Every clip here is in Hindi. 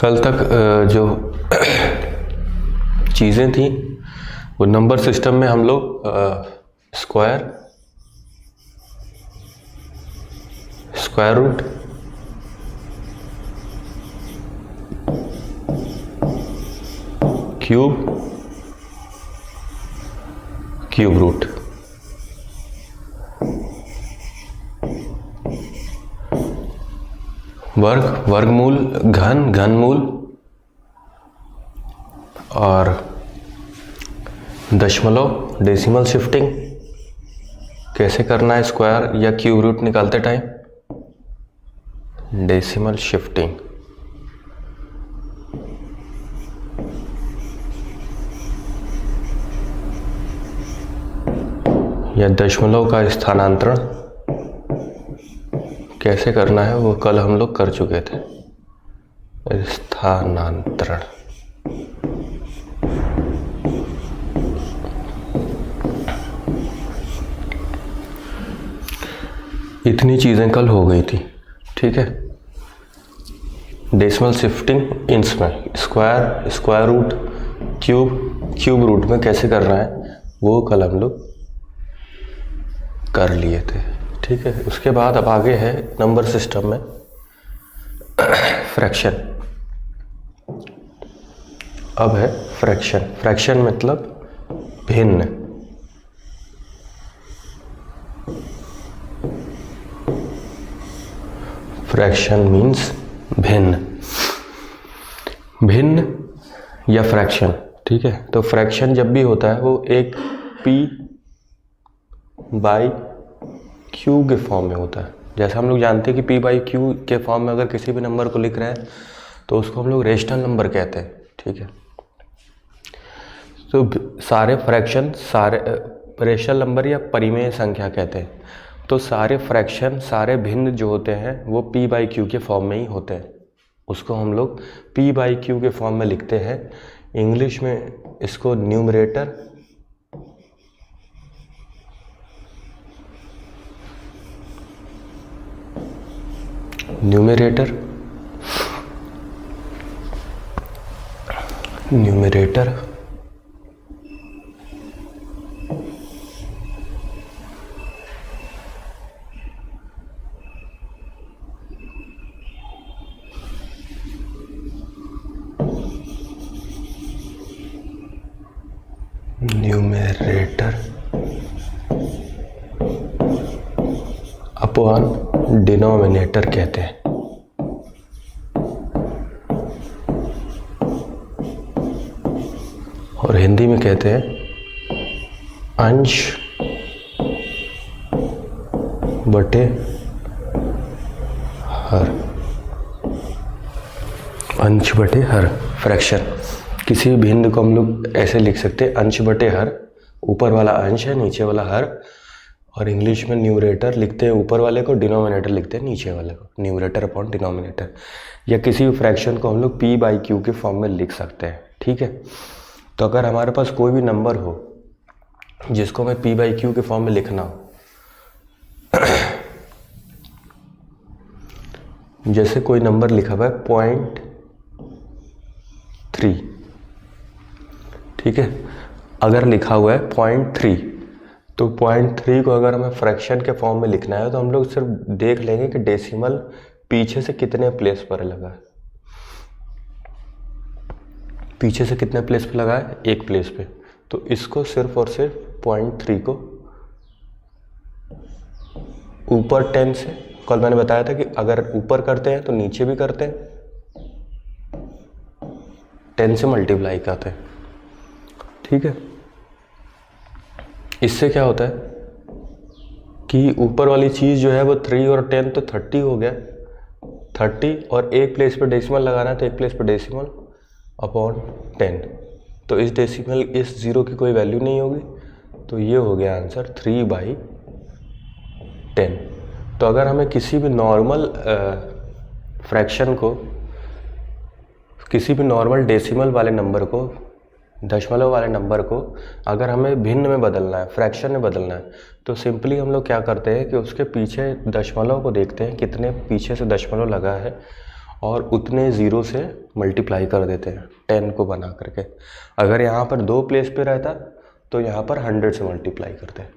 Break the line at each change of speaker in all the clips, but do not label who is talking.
कल तक जो चीज़ें थी वो नंबर सिस्टम में हम लोग square, square root, cube, cube root, वर्ग, वर्गमूल, घन, घनमूल और दशमलव, डेसिमल शिफ्टिंग कैसे करना है स्क्वायर या क्यूब रूट निकालते टाइम, डेसिमल शिफ्टिंग, या दशमलव का स्थानांतरण कैसे करना है वो कल हम लोग कर चुके थे। स्थानांतरण इतनी चीज़ें कल हो गई थी, ठीक है। डेसिमल शिफ्टिंग इंच में, square, square root, cube, cube root में कैसे करना है वो कल हम लोग कर लिए थे, ठीक है। उसके बाद अब आगे है नंबर सिस्टम में फ्रैक्शन। अब है फ्रैक्शन। फ्रैक्शन मतलब भिन्न। फ्रैक्शन मीन्स भिन्न, भिन्न या फ्रैक्शन, ठीक है। तो फ्रैक्शन जब भी होता है वो एक p बाई क्यू के फॉर्म में होता है। जैसे हम लोग जानते हैं कि p बाई क्यू के फॉर्म में अगर किसी भी नंबर को लिख रहे हैं तो उसको हम लोग रेशनल नंबर कहते हैं, ठीक है। तो सारे फ्रैक्शन, सारे रेशनल नंबर या परिमेय संख्या कहते हैं। तो सारे फ्रैक्शन, सारे भिन्न जो होते हैं वो p बाई क्यू के फॉर्म में ही होते हैं। उसको हम लोग p बाई क्यू के फॉर्म में लिखते हैं। इंग्लिश में इसको numerator, numerator, numerator, numerator upon denominator कहते हैं। और हिंदी में कहते हैं अंश बटे हर, अंश बटे हर। फ्रैक्शन किसी भी भिन्न को हम लोग ऐसे लिख सकते हैं, अंश बटे हर, ऊपर वाला अंश है, नीचे वाला हर। और इंग्लिश में न्यूमरेटर लिखते हैं ऊपर वाले को, डिनोमिनेटर लिखते हैं नीचे वाले को, न्यूमरेटर अपॉन डिनोमिनेटर। या किसी भी फ्रैक्शन को हम लोग p बाई क्यू के फॉर्म में लिख सकते हैं, ठीक है। तो अगर हमारे पास कोई भी नंबर हो जिसको मैं p बाई क्यू के फॉर्म में लिखना हो, जैसे कोई नंबर लिखा हुआ है 0.3, ठीक है। अगर लिखा हुआ है 0.3 तो 0.3 को अगर हमें फ्रैक्शन के फॉर्म में लिखना है तो हम लोग सिर्फ देख लेंगे कि डेसिमल पीछे से कितने प्लेस पर लगा है। पीछे से कितने प्लेस पे लगा है, एक प्लेस पे। तो इसको सिर्फ और सिर्फ 0.3 को ऊपर 10 से, कल मैंने बताया था कि अगर ऊपर करते हैं तो नीचे भी करते हैं, 10 से मल्टीप्लाई करते हैं, ठीक है। इससे क्या होता है कि ऊपर वाली चीज़ जो है वो 3 और 10 तो 30 हो गया, 30 और एक प्लेस पे डेसिमल लगाना है तो एक प्लेस पे डेसिमल अपॉन 10। तो इस डेसिमल, इस ज़ीरो की कोई वैल्यू नहीं होगी, तो ये हो गया आंसर 3/10। तो अगर हमें किसी भी नॉर्मल फ्रैक्शन को, किसी भी नॉर्मल डेसिमल वाले नंबर को, दशमलव वाले नंबर को अगर हमें भिन्न में बदलना है, फ्रैक्शन में बदलना है, तो सिंपली हम लोग क्या करते हैं कि उसके पीछे दशमलव को देखते हैं कितने पीछे से दशमलव लगा है, और उतने ज़ीरो से मल्टीप्लाई कर देते हैं 10 को बना करके। अगर यहाँ पर 2 प्लेस पे रहता तो यहाँ पर 100 से मल्टीप्लाई करते हैं,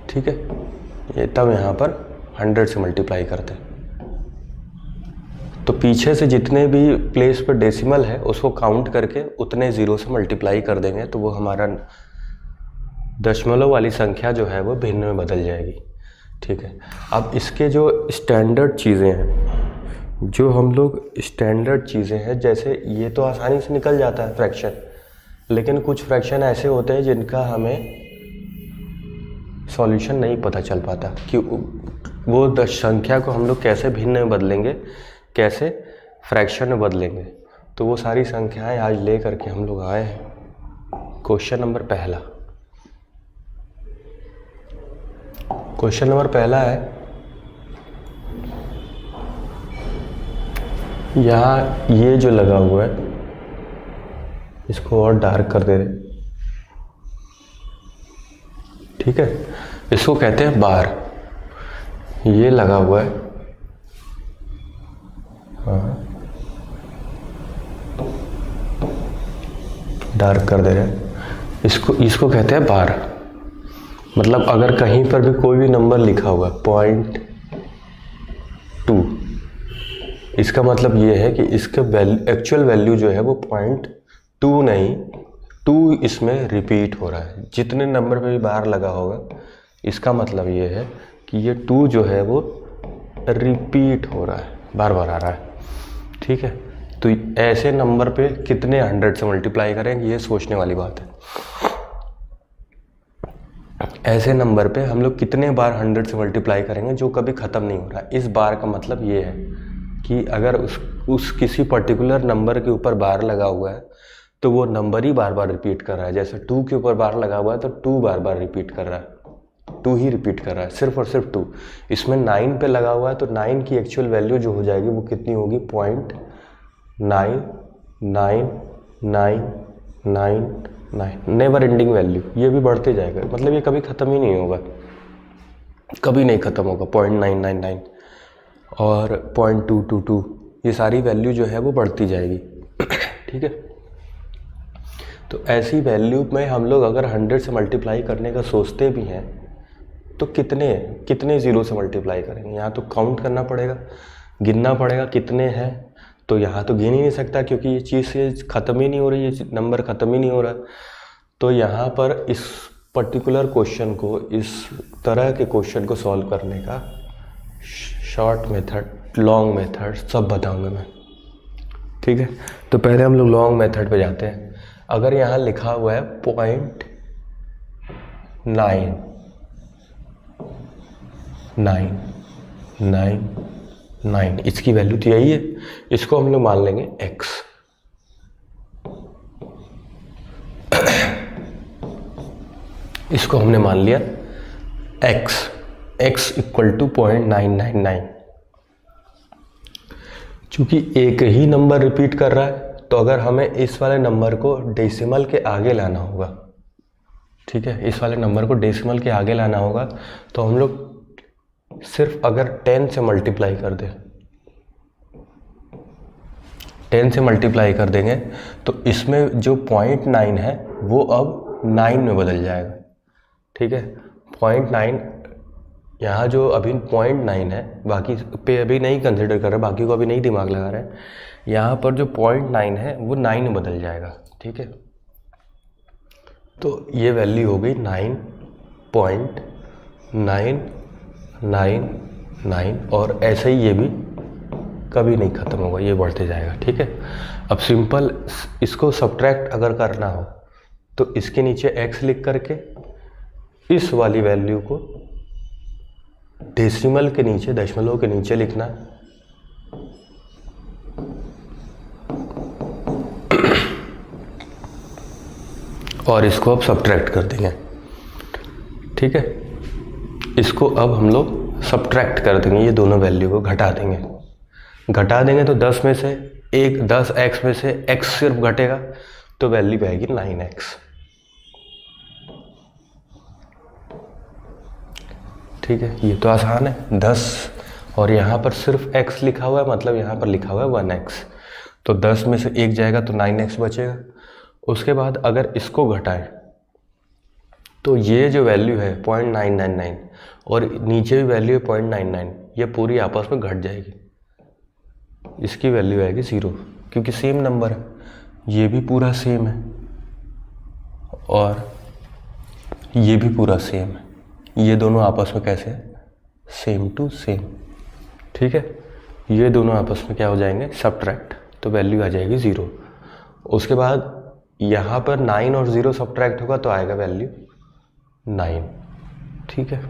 ठीक है। ये तब यहाँ पर 100 से मल्टीप्लाई करते हैं। तो पीछे से जितने भी प्लेस पर डेसिमल है उसको काउंट करके उतने ज़ीरो से मल्टीप्लाई कर देंगे तो वो हमारा दशमलव वाली संख्या जो है वो भिन्न में बदल जाएगी, ठीक है। अब इसके जो स्टैंडर्ड चीज़ें हैं, जो हम लोग स्टैंडर्ड चीज़ें हैं, जैसे ये तो आसानी से निकल जाता है फ्रैक्शन, लेकिन कुछ फ्रैक्शन ऐसे होते हैं जिनका हमें सॉल्यूशन नहीं पता चल पाता कि वो दश संख्या को हम लोग कैसे भिन्न में बदलेंगे, कैसे फ्रैक्शन में बदलेंगे। तो वो सारी संख्याएं आज ले करके हम लोग आए हैं। क्वेश्चन नंबर पहला है, यहाँ ये जो लगा हुआ है इसको और डार्क कर दे रहे, ठीक है। इसको कहते हैं बार। ये लगा हुआ है, हाँ, डार्क कर दे रहे हैं। इसको कहते हैं बार। मतलब अगर कहीं पर भी कोई भी नंबर लिखा हुआ 0.2, इसका मतलब ये है कि इसका एक्चुअल वैल्यू जो है वो 0.2 नहीं, 2 इसमें रिपीट हो रहा है। जितने नंबर पे भी बार लगा होगा इसका मतलब ये है कि ये 2 जो है वो रिपीट हो रहा है, बार बार आ रहा है, ठीक है। तो ऐसे नंबर पे कितने 100 से मल्टीप्लाई करेंगे, ये सोचने वाली बात है। ऐसे नंबर पे हम लोग कितने बार 100 से मल्टीप्लाई करेंगे जो कभी ख़त्म नहीं हो रहा है। इस बार का मतलब ये है कि अगर उस किसी पर्टिकुलर नंबर के ऊपर बार लगा हुआ है तो वो नंबर ही बार बार रिपीट कर रहा है। जैसे 2 के ऊपर बार लगा हुआ है तो 2 बार बार रिपीट कर रहा है, 2 ही रिपीट कर रहा है, सिर्फ और सिर्फ 2। इसमें 9 पे लगा हुआ है तो 9 की एक्चुअल वैल्यू जो हो जाएगी वो कितनी होगी, 0.9999, नेवर एंडिंग वैल्यू। ये भी बढ़ते जाएगा, मतलब ये कभी ख़त्म ही नहीं होगा, कभी नहीं ख़त्म होगा। 0.999 और 0.222, ये सारी वैल्यू जो है वो बढ़ती जाएगी, ठीक है। तो ऐसी वैल्यू में हम लोग अगर 100 से मल्टीप्लाई करने का सोचते भी हैं तो कितने ज़ीरो से मल्टीप्लाई करेंगे। यहाँ तो काउंट करना पड़ेगा, गिनना पड़ेगा कितने हैं। तो यहाँ तो गिन ही नहीं सकता क्योंकि ये चीज़ से ख़त्म ही नहीं हो रही है, नंबर ख़त्म ही नहीं हो रहा। तो यहाँ पर इस पर्टिकुलर क्वेश्चन को, इस तरह के क्वेश्चन को सॉल्व करने का शॉर्ट मेथड, लॉन्ग मेथड सब बताऊंगा मैं, ठीक है। तो पहले हम लोग लॉन्ग मेथड पे जाते हैं। अगर यहाँ लिखा हुआ है 0.999, इसकी वैल्यू तो यही है, इसको हम लोग मान लेंगे x। इसको हमने मान लिया x इक्वल टू 0.999। चूंकि एक ही नंबर रिपीट कर रहा है तो अगर हमें इस वाले नंबर को डेसिमल के आगे लाना होगा, ठीक है, इस वाले नंबर को डेसिमल के आगे लाना होगा तो हम लोग सिर्फ अगर 10 से मल्टीप्लाई कर दें, 10 से मल्टीप्लाई कर देंगे तो इसमें जो 0.9 है वो अब 9 में बदल जाएगा, ठीक है। 0.9 यहाँ जो अभी 0.9 है, बाकी पे अभी नहीं कंसिडर कर रहे, बाकी को अभी नहीं दिमाग लगा रहे हैं। यहाँ पर जो 0.9 है वो 9 में बदल जाएगा, ठीक है। तो ये वैल्यू हो गई 9.999 और ऐसे ही ये भी कभी नहीं ख़त्म होगा, ये बढ़ते जाएगा, ठीक है। अब सिंपल इसको सब्ट्रैक्ट अगर करना हो तो इसके नीचे x लिख करके इस वाली वैल्यू को डेसिमल के नीचे, दशमलव के नीचे लिखना, और इसको अब सब्ट्रैक्ट कर देंगे, ठीक है। इसको अब हम लोग सब्ट्रैक्ट कर देंगे, ये दोनों वैल्यू को घटा देंगे तो 10 में से 10x में से x सिर्फ घटेगा तो वैल्यू आएगी 9x, ठीक है। ये तो आसान है, 10 और यहाँ पर सिर्फ x लिखा हुआ है, मतलब यहाँ पर लिखा हुआ है 1x, तो 10 में से 1 जाएगा तो 9x बचेगा। उसके बाद अगर इसको घटाएं तो ये जो वैल्यू है 0.999 और नीचे भी वैल्यू है 0.99, ये पूरी आपस में घट जाएगी, इसकी वैल्यू आएगी 0, क्योंकि सेम नंबर है, ये भी पूरा सेम है और ये भी पूरा सेम है, ये दोनों आपस में कैसे है, सेम टू सेम। ठीक है, ये दोनों आपस में क्या हो जाएंगे, सब्ट्रैक्ट, तो वैल्यू आ जाएगी 0। उसके बाद यहाँ पर 9 और 0 सब्ट्रैक्ट होगा तो आएगा वैल्यू 9। ठीक है,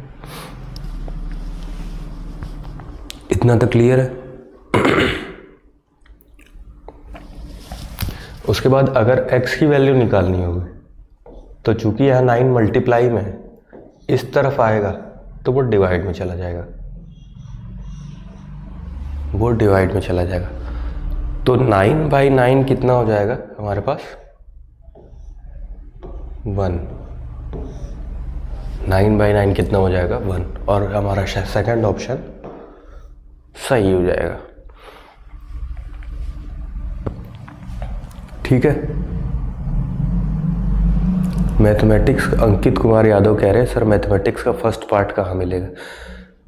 इतना तो क्लियर है। उसके बाद अगर x की वैल्यू निकालनी होगी तो चूंकि यहाँ 9 मल्टीप्लाई में है, इस तरफ आएगा तो वो डिवाइड में चला जाएगा, वो डिवाइड में चला जाएगा। तो 9/9 कितना हो जाएगा हमारे पास, 1। 9/9 कितना हो जाएगा, 1, और हमारा सेकंड ऑप्शन सही हो जाएगा। ठीक है, मैथमेटिक्स अंकित कुमार यादव कह रहे हैं सर मैथमेटिक्स का फर्स्ट पार्ट कहाँ मिलेगा।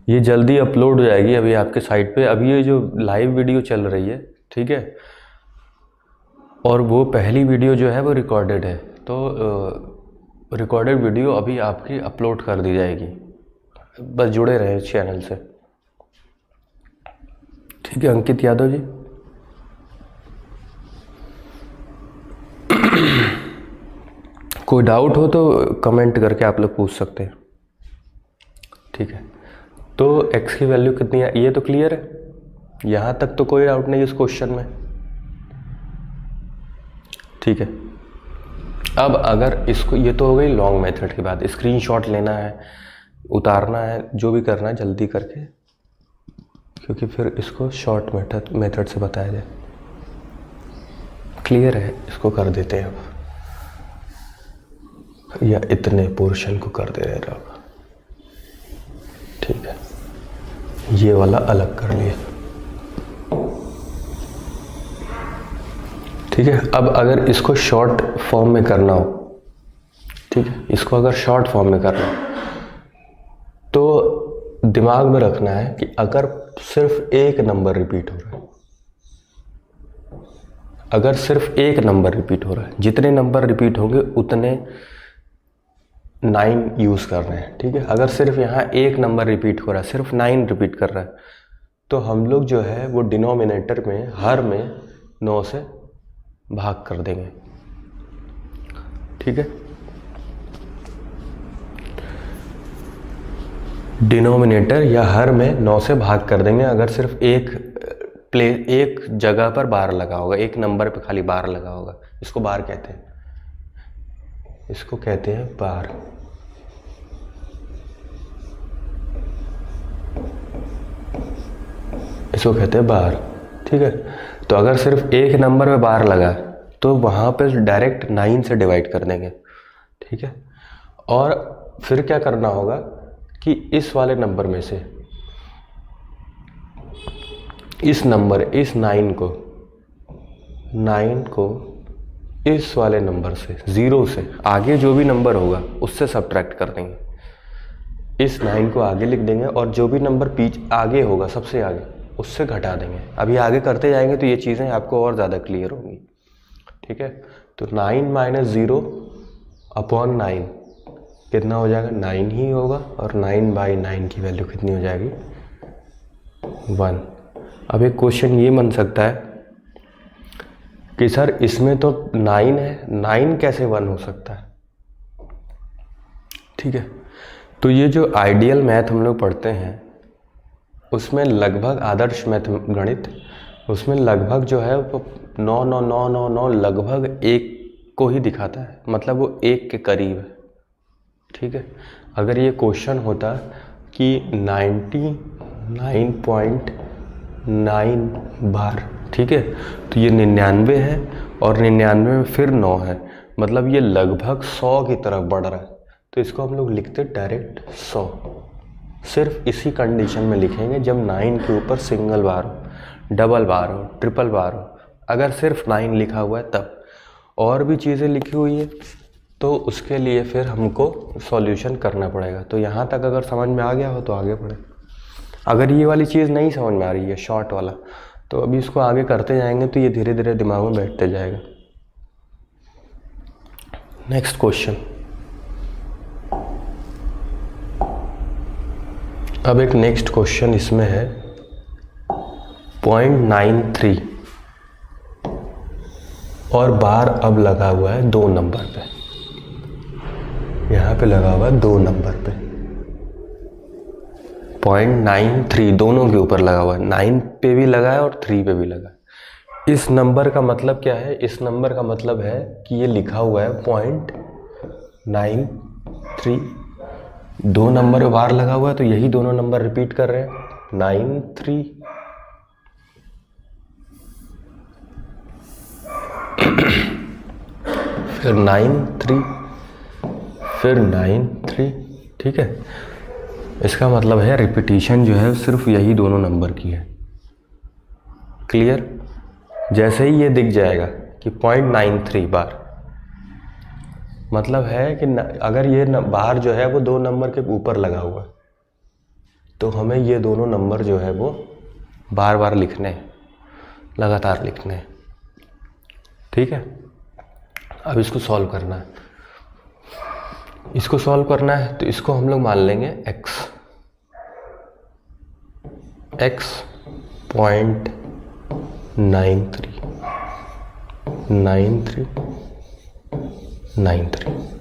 ये जल्दी अपलोड हो जाएगी अभी आपके साइट पे। अभी ये जो लाइव वीडियो चल रही है, ठीक है, और वो पहली वीडियो जो है वो रिकॉर्डेड है, तो रिकॉर्डेड वीडियो अभी आपकी अपलोड कर दी जाएगी, बस जुड़े रहे चैनल से। ठीक है अंकित यादव जी। कोई डाउट हो तो कमेंट करके आप लोग पूछ सकते हैं। ठीक है, तो x की वैल्यू कितनी है ये तो क्लियर है, यहाँ तक तो कोई डाउट नहीं इस क्वेश्चन में। ठीक है, अब अगर इसको, ये तो हो गई लॉन्ग मेथड की बात, स्क्रीनशॉट लेना है, उतारना है, जो भी करना है जल्दी करके, क्योंकि फिर इसको शॉर्ट मेथड से बताया जाए। क्लियर है, इसको कर देते हैं अब, या इतने पोर्शन को कर दे रहे हैं अब। ठीक है, ये वाला अलग कर लिया। ठीक है, अब अगर इसको शॉर्ट फॉर्म में करना हो, ठीक है, इसको अगर शॉर्ट फॉर्म में करना हो तो दिमाग में रखना है कि अगर सिर्फ एक नंबर रिपीट हो रहा है, अगर सिर्फ एक नंबर रिपीट हो रहा है, जितने नंबर रिपीट होंगे उतने 9 यूज़ कर रहे हैं। ठीक है, अगर सिर्फ यहाँ एक नंबर रिपीट हो रहा है, सिर्फ 9 रिपीट कर रहा है, तो हम लोग जो है वो डिनोमिनेटर में हर में 9 से भाग कर देंगे। ठीक है, डिनोमिनेटर या हर में 9 से भाग कर देंगे अगर सिर्फ एक जगह पर बार लगा होगा, एक नंबर पे खाली बार लगा होगा। इसको बार कहते हैं, इसको कहते हैं बार। इसको कहते हैं बार। ठीक है, तो अगर सिर्फ एक नंबर पे बार लगा तो वहाँ पे डायरेक्ट 9 से डिवाइड कर देंगे। ठीक है, और फिर क्या करना होगा कि इस वाले नंबर में से इस 9 को इस वाले नंबर से 0 से आगे जो भी नंबर होगा उससे सब्ट्रैक्ट कर देंगे। इस 9 को आगे लिख देंगे और जो भी नंबर पीछे आगे होगा सबसे आगे उससे घटा देंगे। अभी आगे करते जाएंगे तो ये चीज़ें आपको और ज़्यादा क्लियर होंगी। ठीक है, तो 9 - 0/9 कितना हो जाएगा, 9 ही होगा, और 9/9 की वैल्यू कितनी हो जाएगी, 1। अब एक क्वेश्चन ये बन सकता है कि सर इसमें तो 9 है, 9 कैसे 1 हो सकता है। ठीक है, तो ये जो आइडियल मैथ हम लोग पढ़ते हैं उसमें लगभग आदर्श मैथ गणित, उसमें लगभग जो है वो 9 9 9 9 9 लगभग 1 को ही दिखाता है, मतलब वो 1 के करीब है। ठीक है, अगर ये क्वेश्चन होता कि 99.9 बार, ठीक है, तो ये 99 है और 99 में फिर 9 है, मतलब ये लगभग 100 की तरफ बढ़ रहा है, तो इसको हम लोग लिखते डायरेक्ट 100। सिर्फ इसी कंडीशन में लिखेंगे जब 9 के ऊपर सिंगल बार हो, डबल बार हो, ट्रिपल बार हो। अगर सिर्फ 9 लिखा हुआ है तब, और भी चीज़ें लिखी हुई है तो उसके लिए फिर हमको सॉल्यूशन करना पड़ेगा। तो यहाँ तक अगर समझ में आ गया हो तो आगे बढ़े। अगर ये वाली चीज़ नहीं समझ में आ रही है शॉर्ट वाला, तो अभी इसको आगे करते जाएंगे तो ये धीरे धीरे दिमाग में बैठते जाएगा। Next question. अब एक नेक्स्ट क्वेश्चन इसमें है 0.93 और बार अब लगा हुआ है 2 नंबर पे। यहाँ पे लगा हुआ है 2 नंबर पे 0.93 दोनों के ऊपर लगा हुआ है, 9 पे भी लगा है और 3 पे भी लगा है। इस नंबर का मतलब क्या है? इस नंबर का मतलब है कि ये लिखा हुआ है 0.93, 2 नंबर बार लगा हुआ है तो यही दोनों नंबर रिपीट कर रहे हैं, 93 फिर 93 फिर 93। ठीक है, इसका मतलब है रिपीटिशन जो है सिर्फ यही दोनों नंबर की है। क्लियर? जैसे ही ये दिख जाएगा कि 0.93 बार, मतलब है कि अगर ये बार जो है वो 2 नंबर के ऊपर लगा हुआ है तो हमें ये दोनों नंबर जो है वो बार बार लिखने हैं, लगातार लिखने हैं। ठीक है, अब इसको सॉल्व करना है। इसको सॉल्व करना है तो इसको हम लोग मान लेंगे x 0.93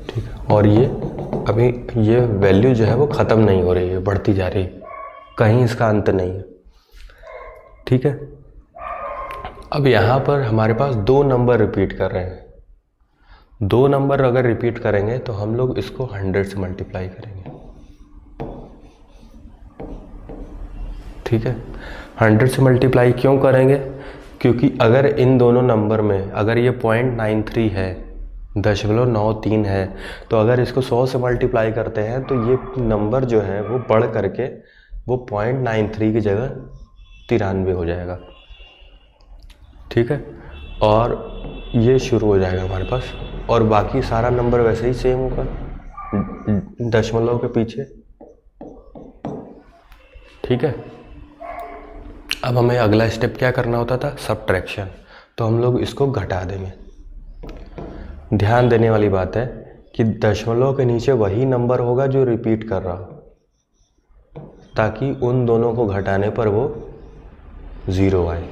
ठीक है। और ये अभी ये वैल्यू जो है वो ख़त्म नहीं हो रही है, बढ़ती जा रही है, कहीं इसका अंत नहीं है। ठीक है, अब यहाँ पर हमारे पास 2 नंबर रिपीट कर रहे हैं। 2 नंबर अगर रिपीट करेंगे तो हम लोग इसको 100 से मल्टीप्लाई करेंगे। ठीक है, 100 से मल्टीप्लाई क्यों करेंगे? क्योंकि अगर इन दोनों नंबर में अगर ये 0.93 है, 0.93 है, तो अगर इसको 100 से मल्टीप्लाई करते हैं तो ये नंबर जो है वो बढ़ करके वो 0.93 की जगह 93 हो जाएगा। ठीक है, और ये शुरू हो जाएगा हमारे पास, और बाकी सारा नंबर वैसे ही सेम होगा दशमलव के पीछे। ठीक है, अब हमें अगला स्टेप क्या करना होता था? सब्ट्रैक्शन। तो हम लोग इसको घटा देंगे। ध्यान देने वाली बात है कि दशमलव के नीचे वही नंबर होगा जो रिपीट कर रहा हो, ताकि उन दोनों को घटाने पर वो 0 आए।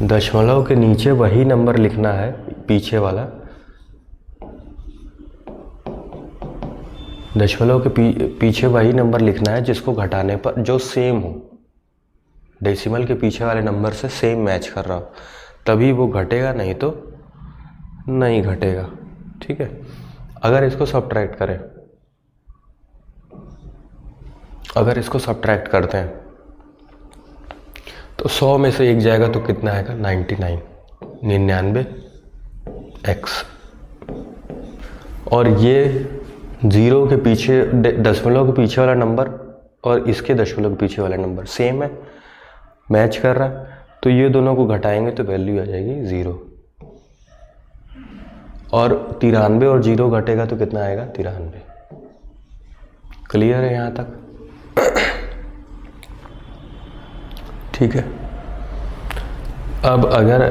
दशमलव के नीचे वही नंबर लिखना है, पीछे वाला। दशमलव के पीछे वही नंबर लिखना है जिसको घटाने पर जो सेम हो, डेसिमल के पीछे वाले नंबर से सेम मैच कर रहा हो, तभी वो घटेगा, नहीं तो नहीं घटेगा। ठीक है, अगर इसको सब्ट्रैक्ट करें, अगर इसको सब्ट्रैक्ट करते हैं तो 100 में से 1 जाएगा तो कितना आएगा? 99 x। और ये 0 के पीछे, दशमलव के पीछे वाला नंबर और इसके दशमलव के पीछे वाला नंबर सेम है, मैच कर रहा है, तो ये दोनों को घटाएंगे तो वैल्यू आ जाएगी 0। और 93 और 0 घटेगा तो कितना आएगा? 93। क्लियर है यहाँ तक? ठीक है, अब अगर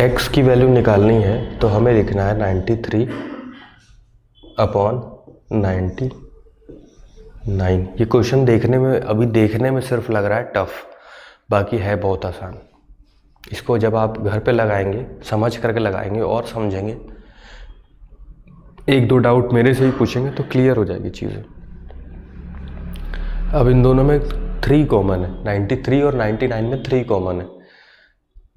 x की वैल्यू निकालनी है तो हमें लिखना है 93/99। ये क्वेश्चन देखने में सिर्फ लग रहा है टफ, बाकी है बहुत आसान। इसको जब आप घर पे लगाएंगे, समझ करके लगाएंगे और समझेंगे, 1-2 डाउट मेरे से ही पूछेंगे तो क्लियर हो जाएगी चीज़ें। अब इन दोनों में 3 कॉमन है, 93 और 99 में 3 कॉमन है,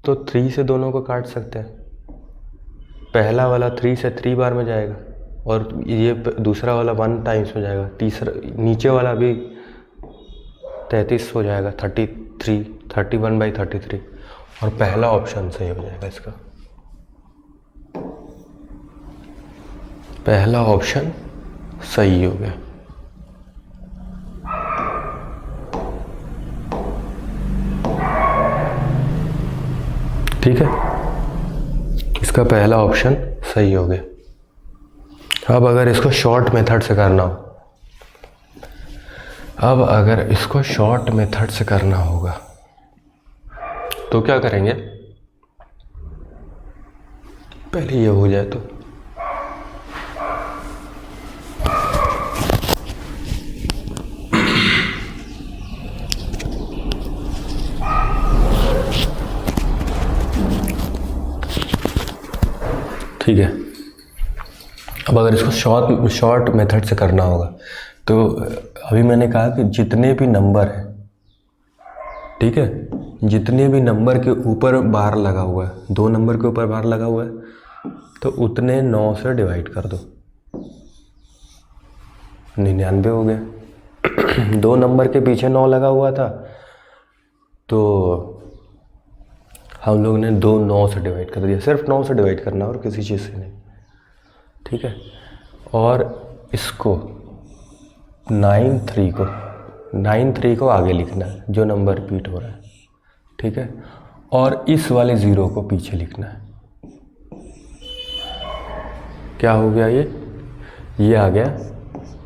तो 3 से दोनों को काट सकते हैं। पहला वाला 3 से 3 बार में जाएगा और ये दूसरा वाला 1 टाइम्स में जाएगा, तीसरा नीचे वाला भी 33 हो जाएगा, 31/33, और पहला ऑप्शन सही हो जाएगा इसका। पहला ऑप्शन सही हो गया। ठीक है, इसका पहला ऑप्शन सही हो गया। अब अगर इसको शॉर्ट मेथड से करना हो, होगा तो क्या करेंगे, पहले ये हो जाए तो ठीक है। अब अगर इसको शॉर्ट मेथड से करना होगा तो अभी मैंने कहा कि जितने भी नंबर हैं, ठीक है, जितने भी नंबर के ऊपर बार लगा हुआ है, 2 नंबर के ऊपर बार लगा हुआ है, तो उतने 9 से डिवाइड कर दो, 99 हो गया। 2 नंबर के पीछे 9 लगा हुआ था तो हम लोग ने 2 9 से डिवाइड कर दिया, सिर्फ 9 से डिवाइड करना और किसी चीज़ से नहीं, ठीक है। और इसको 9 3 को आगे लिखना है, जो नंबर रिपीट हो रहा है, ठीक है। और इस वाले 0 को पीछे लिखना है। क्या हो गया, ये आ गया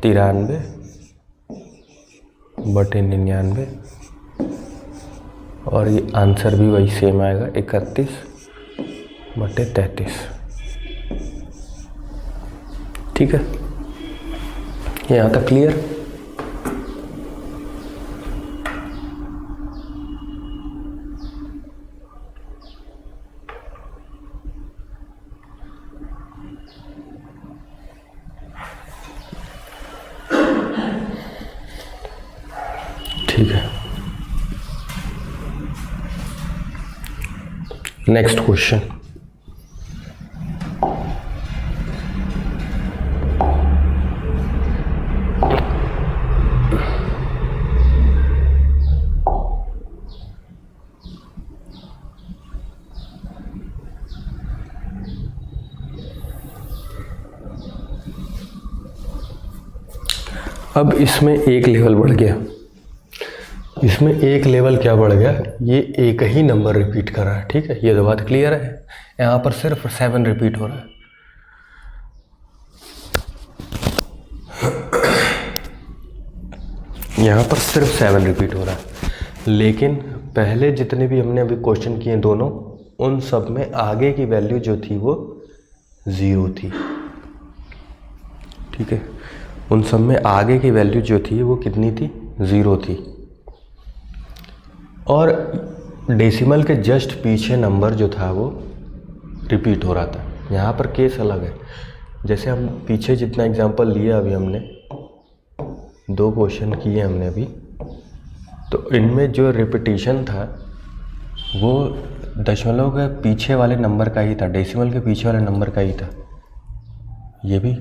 93/99 और ये आंसर भी वही सेम आएगा 31/33, ठीक है। यहाँ तक क्लियर? ठीक है, नेक्स्ट क्वेश्चन। अब इसमें एक लेवल बढ़ गया, इसमें एक लेवल क्या बढ़ गया, ये एक ही नंबर रिपीट कर रहा है, ठीक है। ये तो बात क्लियर है, यहाँ पर सिर्फ 7 रिपीट हो रहा है। यहाँ पर सिर्फ 7 रिपीट हो रहा है, लेकिन पहले जितने भी हमने अभी क्वेश्चन किए दोनों, उन सब में आगे की वैल्यू जो थी वो 0 थी, ठीक है। उन सब में आगे की वैल्यू जो थी वो कितनी थी, 0 थी। और डेसिमल के जस्ट पीछे नंबर जो था वो रिपीट हो रहा था। यहाँ पर केस अलग है, जैसे हम पीछे जितना एग्जांपल लिया, अभी हमने 2 क्वेश्चन किए हमने अभी, तो इनमें जो रिपीटिशन था वो दशमलव के पीछे वाले नंबर का ही था, डेसिमल के पीछे वाले नंबर का ही था। ये भी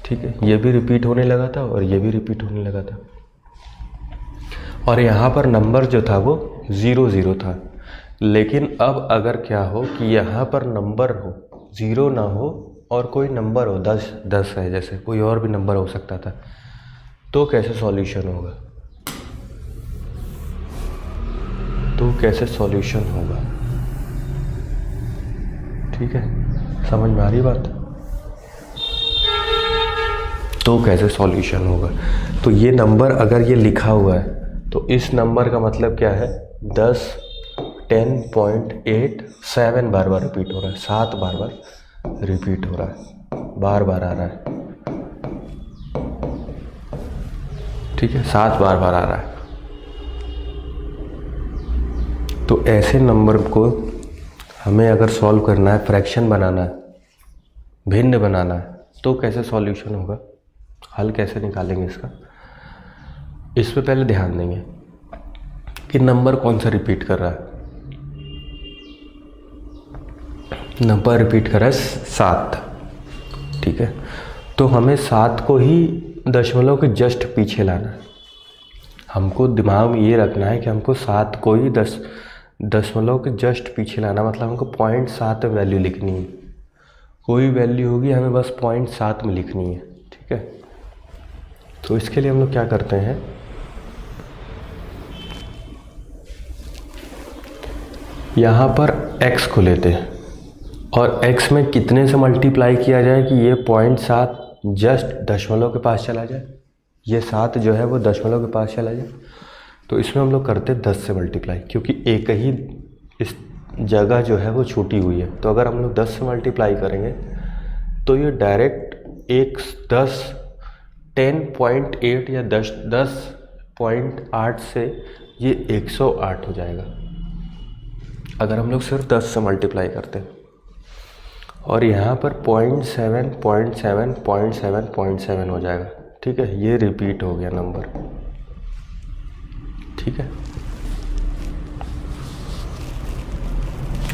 ठीक है, ये भी रिपीट होने लगा था और ये भी रिपीट होने लगा था। और यहाँ पर नंबर जो था वो 0 0 था। लेकिन अब अगर क्या हो कि यहाँ पर नंबर हो 0 ना हो और कोई नंबर हो 10 है, जैसे कोई और भी नंबर हो सकता था, तो कैसे सॉल्यूशन होगा, ठीक है, समझ में आ रही बात? तो कैसे सॉल्यूशन होगा, तो ये नंबर अगर ये लिखा हुआ है तो इस नंबर का मतलब क्या है, 10 10.8 7 बार रिपीट हो रहा है, 7 बार रिपीट हो रहा है, बार आ रहा है, ठीक है, 7 बार आ रहा है। तो ऐसे नंबर को हमें अगर सॉल्व करना है, फ्रैक्शन बनाना है, भिन्न बनाना है, तो कैसे सॉल्यूशन होगा, हल कैसे निकालेंगे इसका, इस पे पहले ध्यान देंगे कि नंबर कौन सा रिपीट कर रहा है। नंबर रिपीट कर रहा है 7, ठीक है। तो हमें 7 को ही दशमलव के जस्ट पीछे लाना है। हमको दिमाग में ये रखना है कि हमको 7 को ही दशमलव के जस्ट पीछे लाना, मतलब हमको 0.7 वैल्यू लिखनी है। कोई वैल्यू होगी हमें बस 0.7 में लिखनी है, ठीक है। तो इसके लिए हम लोग क्या करते हैं, यहाँ पर x को लेते हैं और x में कितने से मल्टीप्लाई किया जाए कि ये 0.7 जस्ट दशमलव के पास चला जाए, ये 7 जो है वो दशमलव के पास चला जाए। तो इसमें हम लोग करते 10 से मल्टीप्लाई, क्योंकि एक ही इस जगह जो है वो छूटी हुई है। तो अगर हम लोग 10 से मल्टीप्लाई करेंगे तो ये डायरेक्ट 10.8 या 10.8 से ये 108 हो जाएगा अगर हम लोग सिर्फ 10 से मल्टीप्लाई करते हैं। और यहाँ पर 0.7 हो जाएगा। ठीक है, ये रिपीट हो गया नंबर। ठीक है,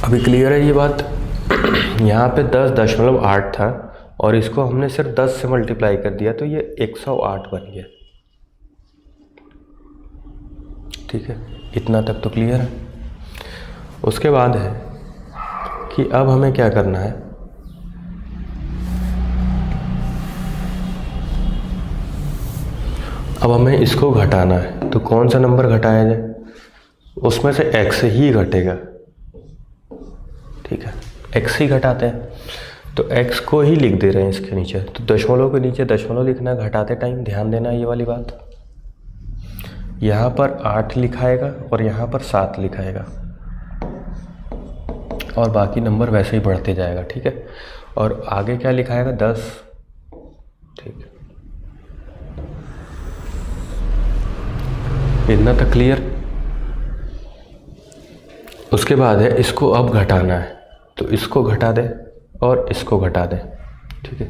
अभी क्लियर है ये बात। यहाँ पे 10.8 था और इसको हमने सिर्फ 10 से मल्टीप्लाई कर दिया तो ये 108 बन गया। ठीक है, इतना तक तो क्लियर है। उसके बाद है कि अब हमें क्या करना है, अब हमें इसको घटाना है। तो कौन सा नंबर घटाया जाए, उसमें से x ही घटेगा। ठीक है, x ही घटाते हैं तो x को ही लिख दे रहे हैं इसके नीचे। तो दशमलव के नीचे दशमलव लिखना है घटाते टाइम, ध्यान देना ये वाली बात। यहाँ पर 8 लिखाएगा और यहाँ पर 7 लिखाएगा और बाकी नंबर वैसे ही बढ़ते जाएगा। ठीक है, और आगे क्या लिखाएगा 10। ठीक है, इतना तक क्लियर। उसके बाद है इसको अब घटाना है, तो इसको घटा दे और इसको घटा दे। ठीक है,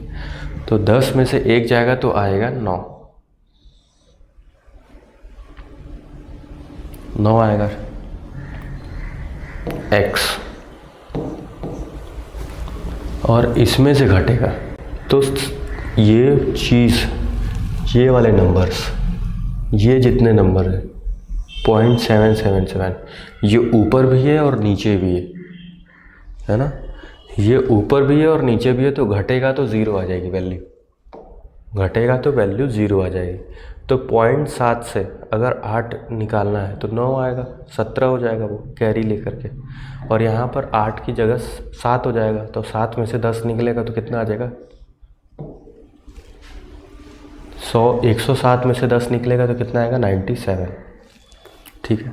तो 10 में से 1 जाएगा तो आएगा 9 आएगा। x और इसमें से घटेगा तो ये चीज़, ये वाले नंबर्स, ये जितने नंबर है 0.777, ये ऊपर भी है और नीचे भी है ना, ये ऊपर भी है और नीचे भी है। तो घटेगा तो 0 आ जाएगी वैल्यू, घटेगा तो वैल्यू 0 आ जाएगी। तो 0.7 से अगर 8 निकालना है तो 9 आएगा, 17 हो जाएगा वो कैरी लेकर के। और यहाँ पर 8 की जगह 7 हो जाएगा, तो 7 में से 10 निकलेगा तो कितना आ जाएगा 107 में से 10 निकलेगा तो कितना आएगा 97। ठीक है,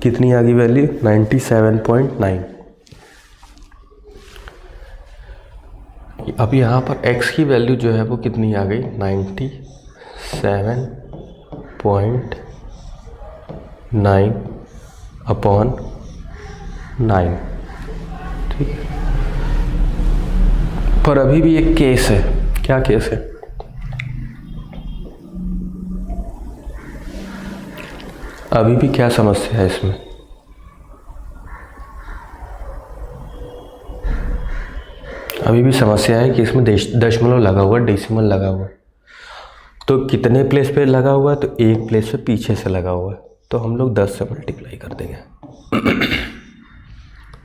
कितनी आ गई वैल्यू 97.9। अब यहाँ पर x की वैल्यू जो है वो कितनी आ गई 97.9/9। ठीक है, पर अभी भी एक केस है। क्या केस है, अभी भी क्या समस्या है इसमें, अभी भी समस्या है कि इसमें दशमलव लगा हुआ, डेसिमल लगा हुआ। तो कितने प्लेस पे लगा हुआ है, तो एक प्लेस पे पीछे से लगा हुआ है। तो हम लोग 10 से मल्टीप्लाई कर देंगे।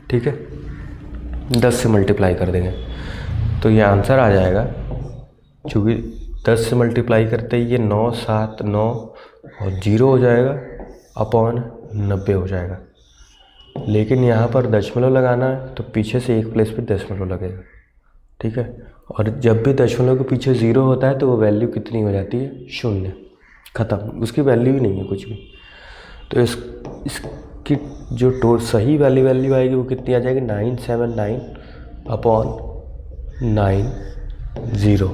ठीक है, 10 से मल्टीप्लाई कर देंगे तो ये आंसर आ जाएगा। चूँकि 10 से मल्टीप्लाई करते ही ये 9, 7, 9 और 0 हो जाएगा अपॉन 90 हो जाएगा। लेकिन यहाँ पर दशमलव लगाना है तो पीछे से एक प्लेस पे दशमलव लगेगा। ठीक है, और जब भी दशमलव के पीछे 0 होता है तो वो वैल्यू कितनी हो जाती है 0, ख़त्म, उसकी वैल्यू ही नहीं है कुछ भी। तो इसकी जो सही वैल्यू आएगी वो कितनी आ जाएगी 979/9।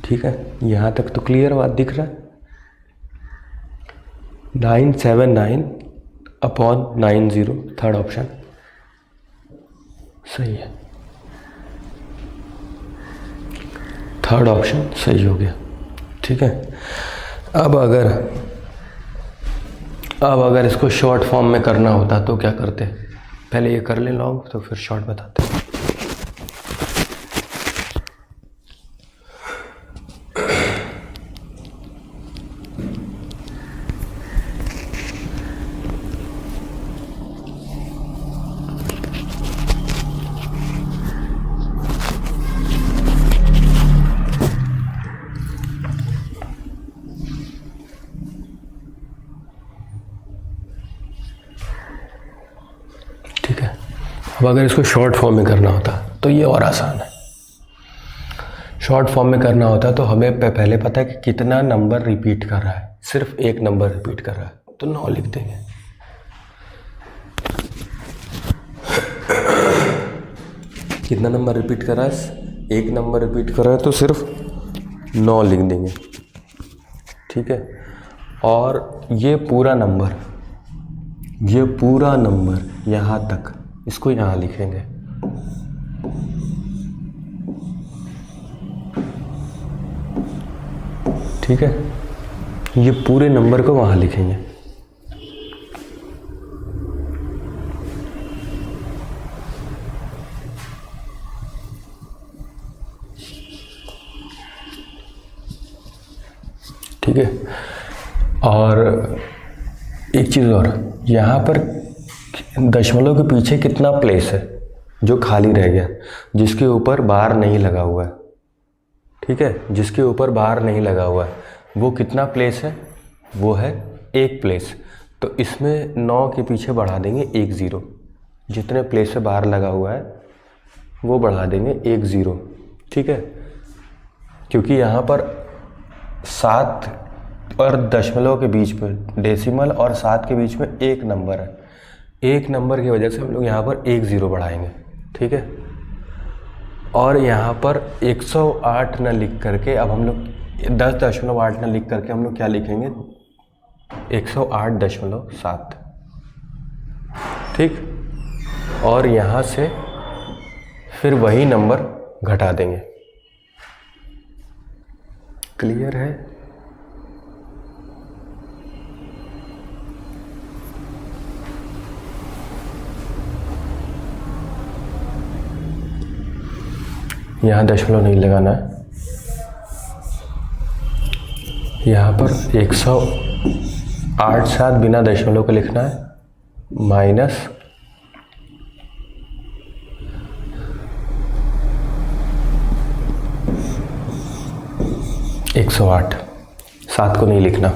ठीक है, यहाँ तक तो क्लियर बात दिख रहा है। 979/9, थर्ड ऑप्शन सही है, थर्ड ऑप्शन सही हो गया। ठीक है, अब अगर इसको शॉर्ट फॉर्म में करना होता तो क्या करते, पहले ये कर लें लॉन्ग तो फिर शॉर्ट बताते हैं। अब अगर इसको शॉर्ट फॉर्म में करना होता तो ये और आसान है। शॉर्ट फॉर्म में करना होता तो हमें पहले पता है कि कितना नंबर रिपीट कर रहा है, सिर्फ एक नंबर रिपीट कर रहा है तो 9 लिख देंगे। कितना नंबर रिपीट कर रहा है, एक नंबर रिपीट कर रहा है तो सिर्फ 9 लिख देंगे, ठीक है। और ये पूरा नंबर यहाँ तक, इसको यहाँ लिखेंगे, ठीक है। ये पूरे नंबर को वहाँ लिखेंगे। ठीक है। और एक चीज़ और, यहाँ पर दशमलव के पीछे कितना प्लेस है जो खाली रह गया, जिसके ऊपर बार नहीं लगा हुआ है, ठीक है। जिसके ऊपर बार नहीं लगा हुआ है वो कितना प्लेस है, वो है 1 प्लेस। तो इसमें 9 के पीछे बढ़ा देंगे 1 0, जितने प्लेस से बार लगा हुआ है वो बढ़ा देंगे 1 0, ठीक है। क्योंकि यहाँ पर 7 और दशमलव के बीच में, डेसिमल और 7 के बीच में एक नंबर है, एक नंबर की वजह से हम लोग यहाँ पर 1 0 बढ़ाएंगे, ठीक है। और यहाँ पर 108 न लिख करके अब हम लोग 10.8 न लिख करके हम लोग क्या लिखेंगे, 108.7, ठीक। और यहाँ से फिर वही नंबर घटा देंगे। क्लियर है? यहाँ दशमलव नहीं लगाना है, यहाँ पर 108.7 बिना दशमलव का लिखना है, माइनस 108, 7 को नहीं लिखना,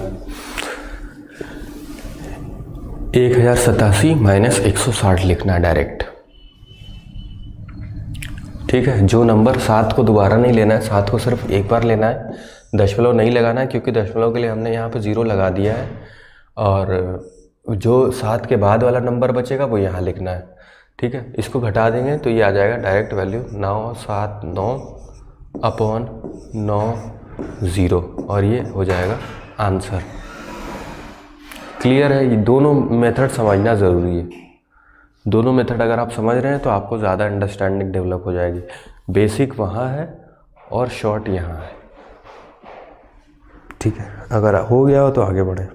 1087 माइनस 160 लिखना है डायरेक्ट, ठीक है। जो नंबर 7 को दोबारा नहीं लेना है, 7 को सिर्फ एक बार लेना है, दशमलव नहीं लगाना है, क्योंकि दशमलव के लिए हमने यहाँ पे 0 लगा दिया है। और जो 7 के बाद वाला नंबर बचेगा वो यहाँ लिखना है, ठीक है। इसको घटा देंगे तो ये आ जाएगा डायरेक्ट वैल्यू 979/9 और ये हो जाएगा आंसर। क्लियर है? ये दोनों मेथड समझना ज़रूरी है। दोनों मेथड अगर आप समझ रहे हैं तो आपको ज़्यादा अंडरस्टैंडिंग डेवलप हो जाएगी। बेसिक वहाँ है और शॉर्ट यहाँ है, ठीक है। अगर हो गया हो तो आगे बढ़े।